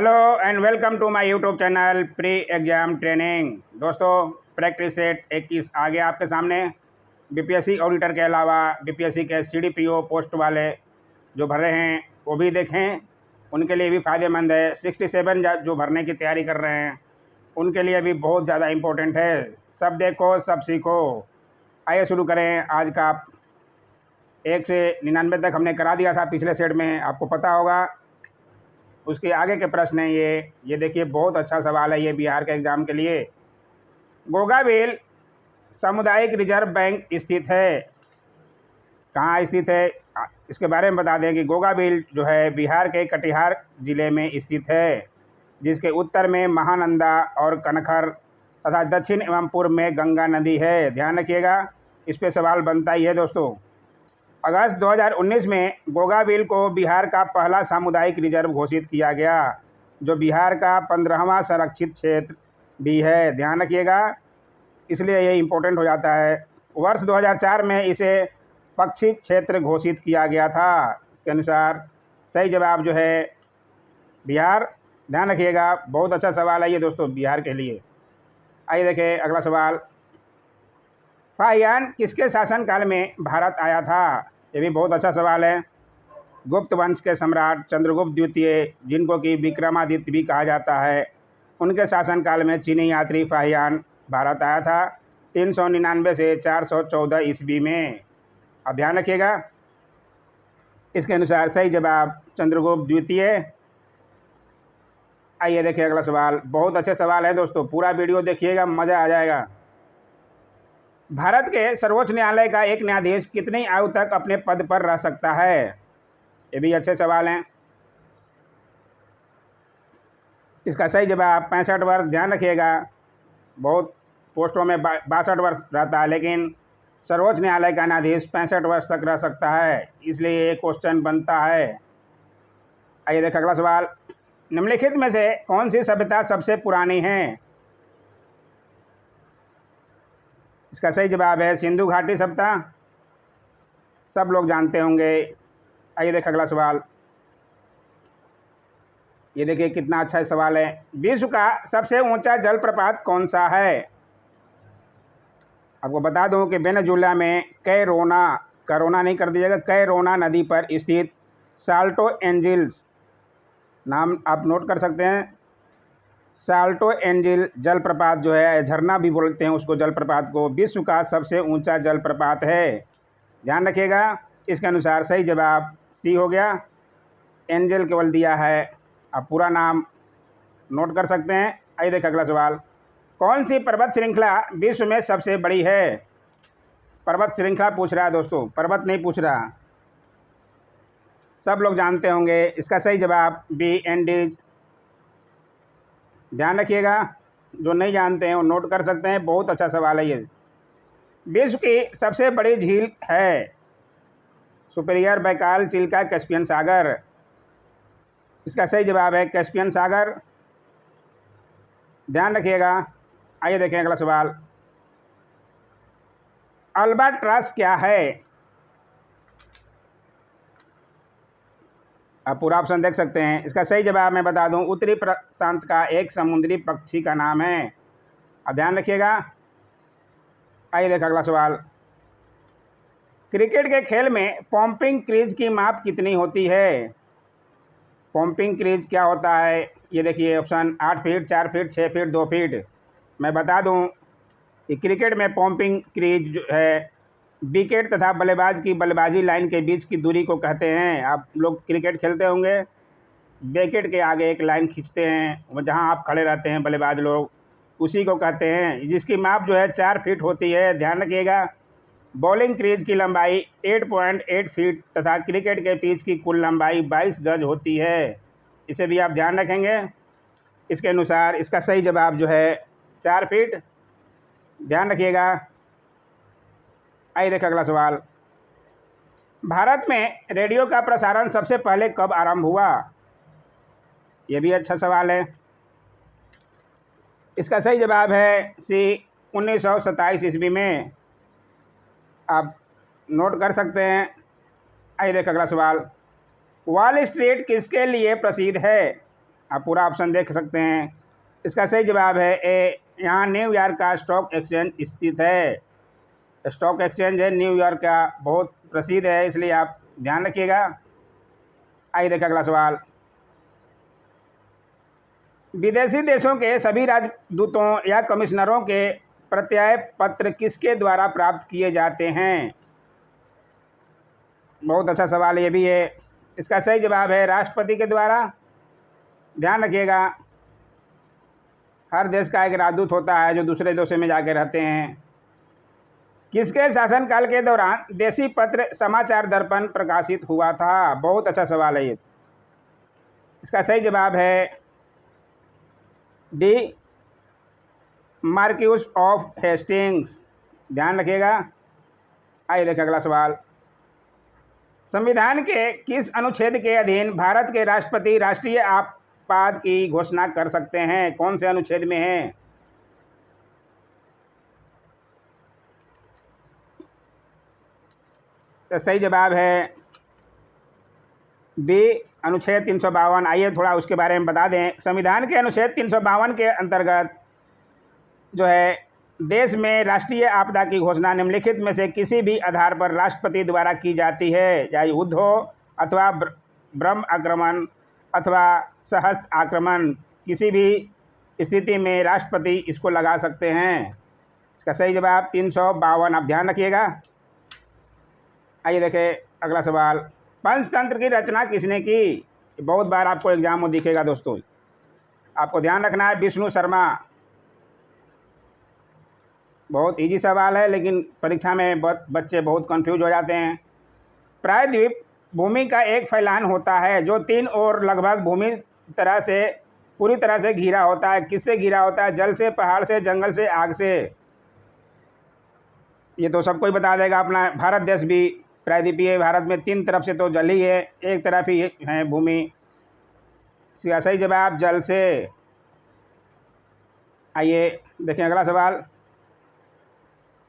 Hello and welcome to my YouTube channel pre exam training. दोस्तों, practice set 21 आ गया आपके सामने। बीपीएससी ऑडिटर के अलावा बीपीएससी के सीडीपीओ पोस्ट वाले जो भर रहे हैं वो भी देखें, उनके लिए भी फ़ायदेमंद है। 67 जो भरने की तैयारी कर रहे हैं उनके लिए भी बहुत ज़्यादा इम्पोर्टेंट है। सब देखो सब सीखो। आइए शुरू करें आज का। 1 से 99 तक हमने करा दिया था पिछले सेट में, आपको पता होगा। उसके आगे के प्रश्न हैं ये देखिए, बहुत अच्छा सवाल है ये बिहार के एग्जाम के लिए। गोगाबिल सामुदायिक रिजर्व बैंक स्थित है, कहाँ स्थित है इसके बारे में बता दें कि गोगाबिल जो है बिहार के कटिहार जिले में स्थित है, जिसके उत्तर में महानंदा और कनखर तथा दक्षिण एवं पूर्व में गंगा नदी है। ध्यान रखिएगा, इस पे सवाल बनता ही है दोस्तों। अगस्त 2019 में गोगाबिल को बिहार का पहला सामुदायिक रिजर्व घोषित किया गया, जो बिहार का 15वां संरक्षित क्षेत्र भी है। ध्यान रखिएगा, इसलिए ये इम्पोर्टेंट हो जाता है। वर्ष 2004 में इसे पक्षी क्षेत्र घोषित किया गया था। इसके अनुसार सही जवाब जो है बिहार। ध्यान रखिएगा, बहुत अच्छा सवाल है ये दोस्तों बिहार के लिए। आइए देखें अगला सवाल। फाहियान किसके शासनकाल में भारत आया था? ये भी बहुत अच्छा सवाल है। गुप्त वंश के सम्राट चंद्रगुप्त द्वितीय, जिनको कि विक्रमादित्य भी कहा जाता है, उनके शासनकाल में चीनी यात्री फाहियान भारत आया था 399 से 414 ईस्वी में। अब ध्यान रखिएगा, इसके अनुसार सही जवाब चंद्रगुप्त द्वितीय। आइए देखिए अगला सवाल। बहुत अच्छे सवाल है दोस्तों, पूरा वीडियो देखिएगा, मज़ा आ जाएगा। भारत के सर्वोच्च न्यायालय का एक न्यायाधीश कितनी आयु तक अपने पद पर रह सकता है? ये भी अच्छे सवाल हैं। इसका सही जवाब 65 वर्ष। ध्यान रखिएगा, बहुत पोस्टों में 62 वर्ष रहता है, लेकिन सर्वोच्च न्यायालय का न्यायाधीश 65 वर्ष तक रह सकता है, इसलिए ये क्वेश्चन बनता है। आइए देखें अगला सवाल। निम्नलिखित में से कौन सी सभ्यता सबसे पुरानी है? इसका सही जवाब है सिंधु घाटी सभ्यता, सब लोग जानते होंगे। आइए देखें अगला सवाल। ये देखिए कितना अच्छा सवाल है। विश्व का सबसे ऊंचा जलप्रपात कौन सा है? आपको बता दूं कि वेनेजुएला में कैरोना, करोना नहीं कर दीजिएगा, कैरोना नदी पर स्थित साल्टो एंजिल्स, नाम आप नोट कर सकते हैं। साल्टो एंजिल जलप्रपात जो है, झरना भी बोलते हैं उसको, जलप्रपात को, विश्व का सबसे ऊंचा जलप्रपात है। ध्यान रखिएगा, इसके अनुसार सही जवाब सी हो गया। एंजल केवल दिया है, आप पूरा नाम नोट कर सकते हैं। आइए देखें अगला सवाल। कौन सी पर्वत श्रृंखला विश्व में सबसे बड़ी है? पर्वत श्रृंखला पूछ रहा है दोस्तों, पर्वत नहीं पूछ रहा। सब लोग जानते होंगे, इसका सही जवाब बी एंडीज। ध्यान रखिएगा, जो नहीं जानते हैं वो नोट कर सकते हैं, बहुत अच्छा सवाल है ये। विश्व की सबसे बड़ी झील है सुपेरियर, बैकाल, चिल्का, कैस्पियन सागर। इसका सही जवाब है कैस्पियन सागर। ध्यान रखिएगा। आइए देखें अगला सवाल। अल्बाट्रॉस क्या है? आप पूरा ऑप्शन देख सकते हैं। इसका सही जवाब मैं बता दूं, उत्तरी प्रशांत का एक समुद्री पक्षी का नाम है। अब ध्यान रखिएगा। आइए देखें अगला सवाल। क्रिकेट के खेल में पॉम्पिंग क्रीज की माप कितनी होती है? पॉम्पिंग क्रीज क्या होता है? ये देखिए option 8 feet, 4 feet, 6 feet, 2 feet. मैं बता दूं कि क्रिकेट में पॉम्पिंग क्रीज जो है, विकेट तथा बल्लेबाज की बल्लेबाजी लाइन के बीच की दूरी को कहते हैं। आप लोग क्रिकेट खेलते होंगे, विकेट के आगे एक लाइन खींचते हैं, वो जहां आप खड़े रहते हैं बल्लेबाज लोग, उसी को कहते हैं, जिसकी माप जो है 4 फीट होती है। ध्यान रखिएगा। बॉलिंग क्रीज की लंबाई 8.8 फीट तथा क्रिकेट के पिच की कुल लंबाई 22 गज होती है। इसे भी आप ध्यान रखेंगे। इसके अनुसार इसका सही जवाब जो है 4 फीट। ध्यान रखिएगा। आइए देखें अगला सवाल। भारत में रेडियो का प्रसारण सबसे पहले कब आरंभ हुआ? यह भी अच्छा सवाल है। इसका सही जवाब है सी 1927 ईस्वी में। आप नोट कर सकते हैं। आइए देखें अगला सवाल। वॉल स्ट्रीट किसके लिए प्रसिद्ध है? आप पूरा ऑप्शन देख सकते हैं। इसका सही जवाब है ए। यहाँ न्यूयॉर्क का स्टॉक एक्सचेंज स्थित है। स्टॉक एक्सचेंज है न्यूयॉर्क का, बहुत प्रसिद्ध है, इसलिए आप ध्यान रखिएगा। आइए देखिए अगला सवाल। विदेशी देशों के सभी राजदूतों या कमिश्नरों के प्रत्यय पत्र किसके द्वारा प्राप्त किए जाते हैं? बहुत अच्छा सवाल ये भी है। इसका सही जवाब है राष्ट्रपति के द्वारा। ध्यान रखिएगा, हर देश का एक राजदूत होता है जो दूसरे देशों में जाके रहते हैं। किसके शासनकाल के दौरान देशी पत्र समाचार दर्पण प्रकाशित हुआ था? बहुत अच्छा सवाल है ये। इसका सही जवाब है डी, मार्क्यूस ऑफ हेस्टिंग्स। ध्यान रखिएगा। आइए देखिए अगला सवाल। संविधान के किस अनुच्छेद के अधीन भारत के राष्ट्रपति राष्ट्रीय आपात की घोषणा कर सकते हैं? कौन से अनुच्छेद में है? तो सही जवाब है बी, अनुच्छेद 352। आइए थोड़ा उसके बारे में बता दें। संविधान के अनुच्छेद 352 के अंतर्गत जो है देश में राष्ट्रीय आपदा की घोषणा निम्नलिखित में से किसी भी आधार पर राष्ट्रपति द्वारा की जाती है, चाहे युद्ध हो अथवा ब्रह्म आक्रमण अथवा सहस्त्र आक्रमण, किसी भी स्थिति में राष्ट्रपति इसको लगा सकते हैं। इसका सही जवाब 352। आप ध्यान रखिएगा। आइए देखें अगला सवाल। पंचतंत्र की रचना किसने की? बहुत बार आपको एग्जाम में दिखेगा दोस्तों, आपको ध्यान रखना है, विष्णु शर्मा। बहुत इजी सवाल है लेकिन परीक्षा में बच्चे बहुत कंफ्यूज हो जाते हैं। प्रायद्वीप भूमि का एक फैलान होता है जो 3 ओर लगभग भूमि पूरी तरह से घिरा होता है। किससे घिरा होता है? जल से, पहाड़ से, जंगल से, आग से। ये तो सबको ही बता देगा। अपना भारत देश भी प्रायद्वीपीय, भारत में 3 तरफ से तो जल ही है, एक तरफ ही है भूमि। सही जवाब जल से। आइए देखें अगला सवाल।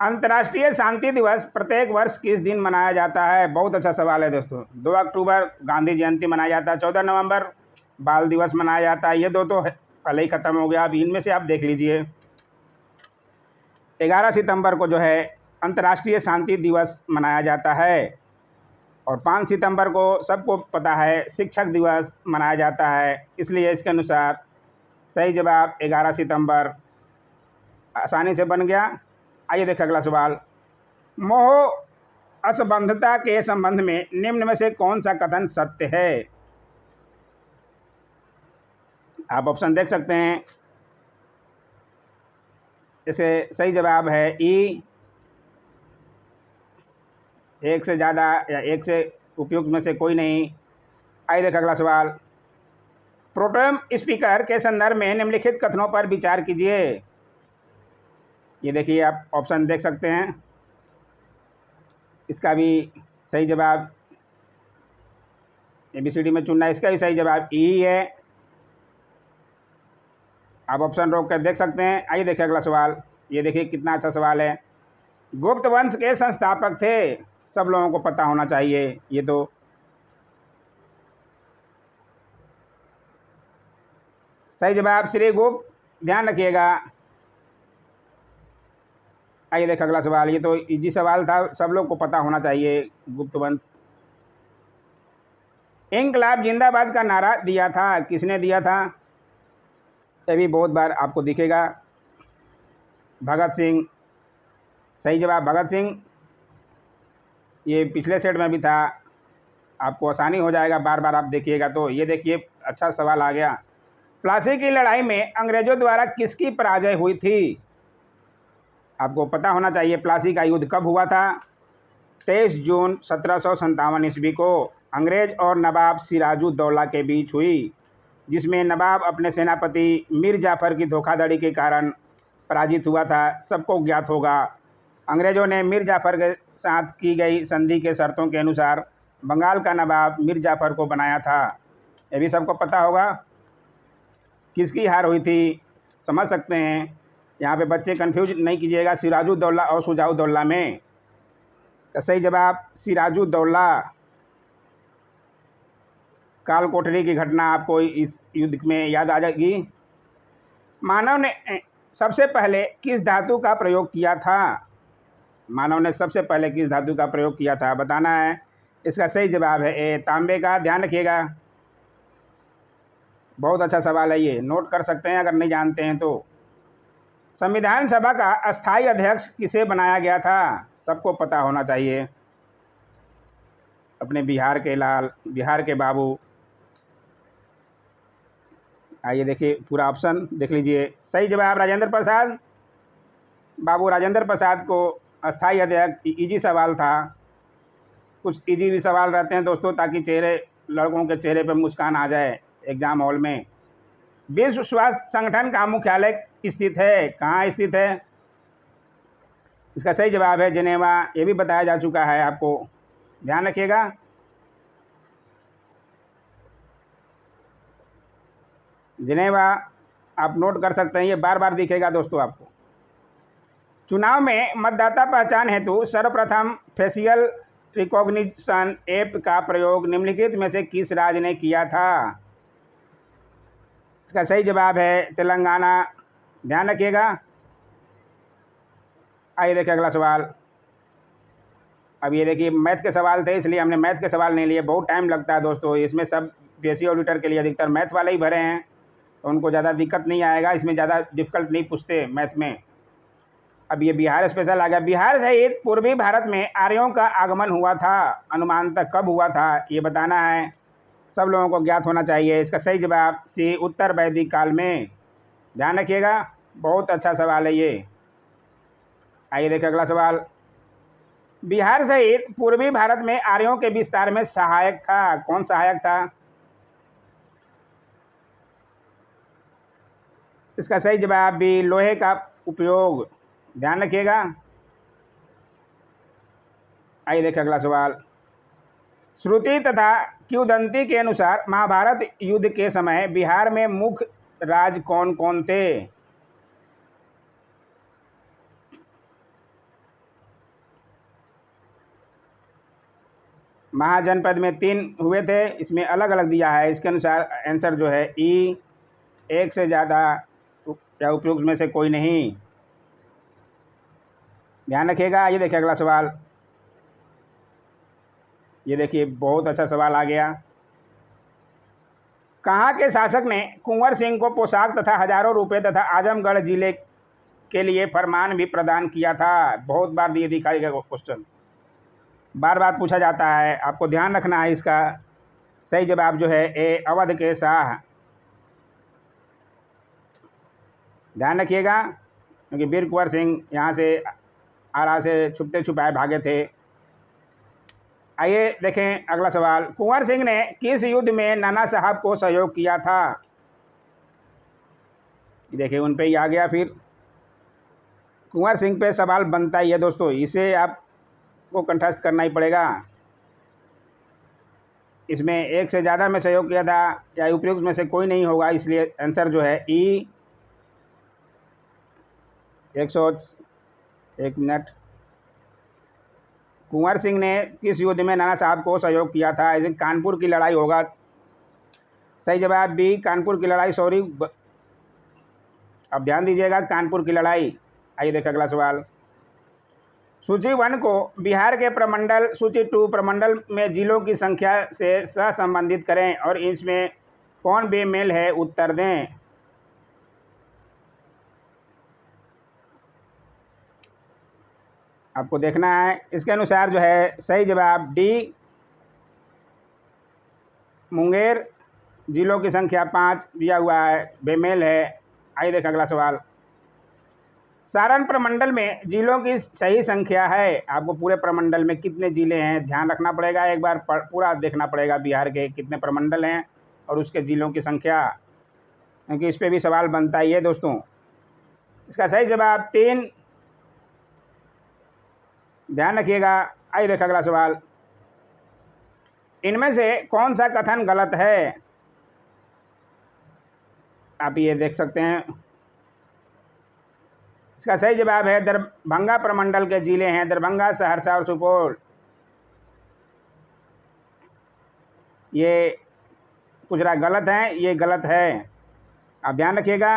अंतर्राष्ट्रीय शांति दिवस प्रत्येक वर्ष किस दिन मनाया जाता है? बहुत अच्छा सवाल है दोस्तों। 2 अक्टूबर गांधी जयंती मनाया जाता है, 14 नवंबर बाल दिवस मनाया जाता है। ये दो तो पहले ही खत्म हो गया, अब इनमें से आप देख लीजिए। 11 सितंबर को जो है अंतर्राष्ट्रीय शांति दिवस मनाया जाता है, और 5 सितंबर को सबको पता है शिक्षक दिवस मनाया जाता है। इसलिए इसके अनुसार सही जवाब 11 सितंबर आसानी से बन गया। आइए देखें अगला सवाल। मोह असंबद्धता के संबंध में निम्न में से कौन सा कथन सत्य है? आप ऑप्शन देख सकते हैं। इसे सही जवाब है ई, एक से ज़्यादा या एक से उपयुक्त में से कोई नहीं। आइए देखें अगला सवाल। प्रोटेम स्पीकर के संदर्भ में निम्नलिखित कथनों पर विचार कीजिए। ये देखिए आप ऑप्शन देख सकते हैं। इसका भी सही जवाब ABCD में चुनना है। इसका ही सही जवाब ई है। आप ऑप्शन रोक कर देख सकते हैं। आइए देखिए अगला सवाल। ये देखिए कितना अच्छा सवाल है। गुप्त वंश के संस्थापक थे, सब लोगों को पता होना चाहिए ये तो। सही जवाब श्रीगुप्त। ध्यान रखिएगा। आइए देख अगला सवाल। ये तो इजी सवाल था, सब लोग को पता होना चाहिए गुप्त वंश। इंकलाब जिंदाबाद का नारा दिया था, किसने दिया था? ये भी बहुत बार आपको दिखेगा। भगत सिंह। सही जवाब भगत सिंह। ये पिछले सेट में भी था, आपको आसानी हो जाएगा बार बार आप देखिएगा तो। ये देखिए अच्छा सवाल आ गया। प्लासी की लड़ाई में अंग्रेजों द्वारा किसकी पराजय हुई थी? आपको पता होना चाहिए प्लासी का युद्ध कब हुआ था। 23 जून 1757 ईस्वी को अंग्रेज और नवाब सिराजुद्दौला के बीच हुई, जिसमें नवाब अपने सेनापति मीर जाफर की धोखाधड़ी के कारण पराजित हुआ था। सबको ज्ञात होगा अंग्रेजों ने मीर जाफर के साथ की गई संधि के शर्तों के अनुसार बंगाल का नवाब मीर जाफर को बनाया था। ये भी सबको पता होगा। किसकी हार हुई थी समझ सकते हैं। यहाँ पे बच्चे कंफ्यूज नहीं कीजिएगा सिराजुद्दौला और शुजाउद्दौला में। सही जवाब सिराजुद्दौला। कालकोठरी की घटना आपको इस युद्ध में याद आ जाएगी। मानव ने सबसे पहले किस धातु का प्रयोग किया था? मानव ने सबसे पहले किस धातु का प्रयोग किया था बताना है। इसका सही जवाब है ए तांबे का। ध्यान रखिएगा, बहुत अच्छा सवाल है, ये नोट कर सकते हैं अगर नहीं जानते हैं तो। संविधान सभा का अस्थायी अध्यक्ष किसे बनाया गया था? सबको पता होना चाहिए, अपने बिहार के लाल, बिहार के बाबू। आइए देखिए पूरा ऑप्शन देख लीजिए। सही जवाब राजेंद्र प्रसाद। बाबू राजेंद्र प्रसाद को अस्थायी अध्यक्ष। इजी सवाल था, कुछ इजी भी सवाल रहते हैं दोस्तों ताकि लड़कों के चेहरे पर मुस्कान आ जाए एग्जाम हॉल में। विश्व स्वास्थ्य संगठन का मुख्यालय स्थित है? कहाँ स्थित है? इसका सही जवाब है जिनेवा। ये भी बताया जा चुका है आपको, ध्यान रखिएगा। जिनेवा आप नोट कर सकते हैं, ये बार बार दिखेगा दोस्तों आपको। चुनाव में मतदाता पहचान हेतु सर्वप्रथम फेशियल रिकॉग्निशन ऐप का प्रयोग निम्नलिखित में से किस राज्य ने किया था? इसका सही जवाब है तेलंगाना। ध्यान रखिएगा। आइए देखिए अगला सवाल। अब ये देखिए मैथ के सवाल थे, इसलिए हमने मैथ के सवाल नहीं लिए, बहुत टाइम लगता है दोस्तों इसमें। सब पीएससी ऑडिटर के लिए अधिकतर मैथ वाले ही भरे हैं, तो उनको ज़्यादा दिक्कत नहीं आएगा, इसमें ज़्यादा डिफिकल्ट नहीं पूछते मैथ में। अब ये बिहार स्पेशल आ गया। बिहार सहित पूर्वी भारत में आर्यों का आगमन हुआ था, अनुमानतः कब हुआ था ये बताना है, सब लोगों को ज्ञात होना चाहिए। इसका सही जवाब सी उत्तर वैदिक काल में। ध्यान रखिएगा, बहुत अच्छा सवाल है ये। आइए देखिए अगला सवाल। बिहार सहित पूर्वी भारत में आर्यों के विस्तार में सहायक था, कौन सहायक था? इसका सही जवाब भी लोहे का उपयोग। ध्यान रखिएगा। आइए देखिए अगला सवाल। श्रुति तथा किंवदंती के अनुसार महाभारत युद्ध के समय बिहार में मुख्य राज कौन कौन थे? महाजनपद में 3 हुए थे, इसमें अलग अलग दिया है, इसके अनुसार आंसर जो है ई, एक से ज़्यादा या उपयुक्त में से कोई नहीं। ध्यान रखिएगा। ये देखिए अगला सवाल। ये देखिए बहुत अच्छा सवाल आ गया। कहाँ के शासक ने कुंवर सिंह को पोशाक तथा हजारों रुपए तथा आजमगढ़ जिले के लिए फरमान भी प्रदान किया था? बहुत बार ये दिखाएगा क्वेश्चन, बार बार पूछा जाता है, आपको ध्यान रखना है। इसका सही जवाब जो है ए अवध के शाह। ध्यान रखिएगा, क्योंकि वीर कुंवर सिंह यहाँ से आरा से छुपते छुपाए भागे थे। आइए देखें अगला सवाल। कुंवर सिंह ने किस युद्ध में नाना साहब को सहयोग किया था? देखिए उन पे ही आ गया, फिर कुंवर सिंह पे सवाल बनता ही है दोस्तों, इसे आपको कंठस्थ करना ही पड़ेगा। इसमें एक से ज़्यादा में सहयोग किया था या उपयुक्त में से कोई नहीं होगा, इसलिए आंसर जो है ई 101 मिनट। कुंवर सिंह ने किस युद्ध में नाना साहब को सहयोग किया था? इसे कानपुर की लड़ाई होगा। सही जवाब बी कानपुर की लड़ाई, सॉरी, अब ध्यान दीजिएगा, कानपुर की लड़ाई। आइए देखिए अगला सवाल। सूची 1 को बिहार के प्रमंडल, सूची 2 प्रमंडल में जिलों की संख्या से सहसंबंधित करें और इसमें कौन बेमेल है, उत्तर दें। आपको देखना है। इसके अनुसार जो है सही जवाब डी मुंगेर जिलों की संख्या 5 दिया हुआ है, बेमेल है। आइए देखें अगला सवाल। सारण प्रमंडल में जिलों की सही संख्या है, आपको पूरे प्रमंडल में कितने जिले हैं ध्यान रखना पड़ेगा, एक बार पूरा देखना पड़ेगा बिहार के कितने प्रमंडल हैं और उसके जिलों की संख्या, क्योंकि इस पर भी सवाल बनता ही है दोस्तों। इसका सही जवाब 3। ध्यान रखिएगा। आइए देखिए अगला सवाल। इनमें से कौन सा कथन गलत है? आप ये देख सकते हैं। इसका सही जवाब है दरभंगा प्रमंडल के जिले हैं दरभंगा, सहरसा और सुपौल। ये पूछ रहा है गलत है, ये गलत है, आप ध्यान रखिएगा।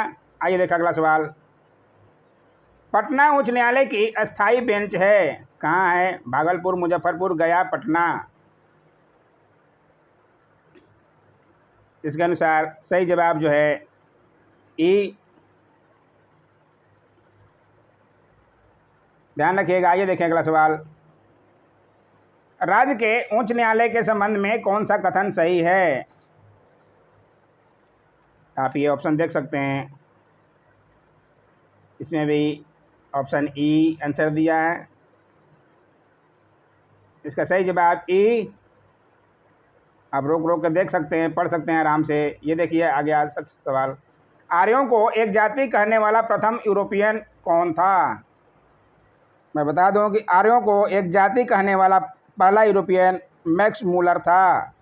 आइए देखा अगला सवाल। पटना उच्च न्यायालय की अस्थाई बेंच है, कहाँ है? भागलपुर, मुजफ्फरपुर, गया, पटना। इसके अनुसार सही जवाब जो है ई। ध्यान रखिएगा। आइए देखें अगला सवाल। राज्य के उच्च न्यायालय के संबंध में कौन सा कथन सही है? आप ये ऑप्शन देख सकते हैं, इसमें भी ऑप्शन ई आंसर दिया है। इसका सही जवाब ई। आप रोक रोक कर देख सकते हैं, पढ़ सकते हैं आराम से। ये देखिए आगे आज सवाल। आर्यों को एक जाति कहने वाला प्रथम यूरोपियन कौन था? मैं बता दूं कि आर्यों को एक जाति कहने वाला पहला यूरोपियन मैक्स मूलर था।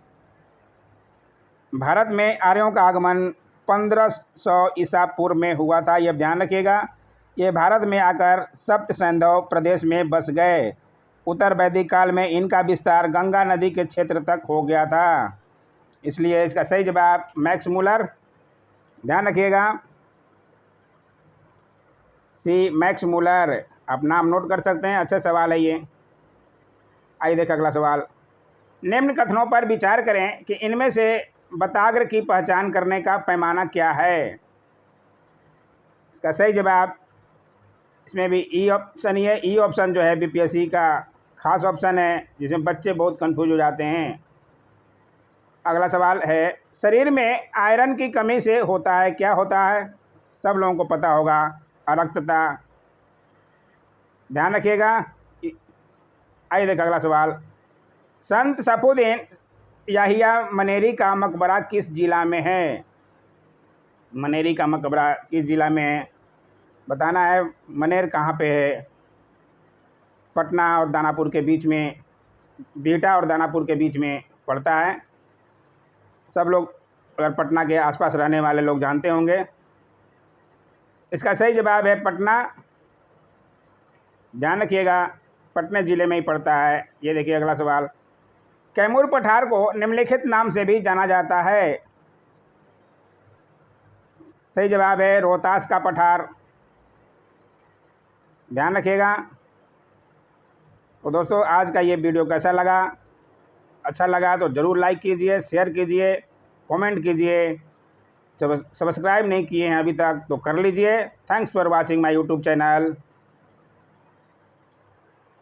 भारत में आर्यों का आगमन 1500 ईसा पूर्व में हुआ था, यह ध्यान रखिएगा। ये भारत में आकर सप्त सैंधव प्रदेश में बस गए। उत्तर वैदिक काल में इनका विस्तार गंगा नदी के क्षेत्र तक हो गया था, इसलिए इसका सही जवाब मैक्स मूलर। ध्यान रखिएगा, सी मैक्स मूलर। आप नाम नोट कर सकते हैं, अच्छा सवाल है ये। आइए देखें अगला सवाल। निम्न कथनों पर विचार करें कि इनमें से बताग्र की पहचान करने का पैमाना क्या है? इसका सही जवाब इसमें भी ई ऑप्शन ही है। ई ऑप्शन जो है बीपीएससी का खास ऑप्शन है, जिसमें बच्चे बहुत कंफ्यूज हो जाते हैं। अगला सवाल है, शरीर में आयरन की कमी से होता है, क्या होता है? सब लोगों को पता होगा, अरक्तता। ध्यान रखिएगा। आइए देखिए अगला सवाल। संत सफुद्दीन याहिया मनेरी का मकबरा किस जिला में है? मनेरी का मकबरा किस जिला में है बताना है। मनेर कहाँ पे है? पटना और दानापुर के बीच में, बिहटा और दानापुर के बीच में पड़ता है। सब लोग अगर पटना के आसपास रहने वाले लोग जानते होंगे। इसका सही जवाब है पटना। ध्यान रखिएगा, पटना जिले में ही पड़ता है। ये देखिए अगला सवाल। कैमूर पठार को निम्नलिखित नाम से भी जाना जाता है। सही जवाब है रोहतास का पठार। ध्यान रखिएगा। तो दोस्तों आज का ये वीडियो कैसा लगा? अच्छा लगा तो ज़रूर लाइक कीजिए, शेयर कीजिए, कमेंट कीजिए। सब्सक्राइब नहीं किए हैं अभी तक तो कर लीजिए। Thanks for watching my YouTube channel.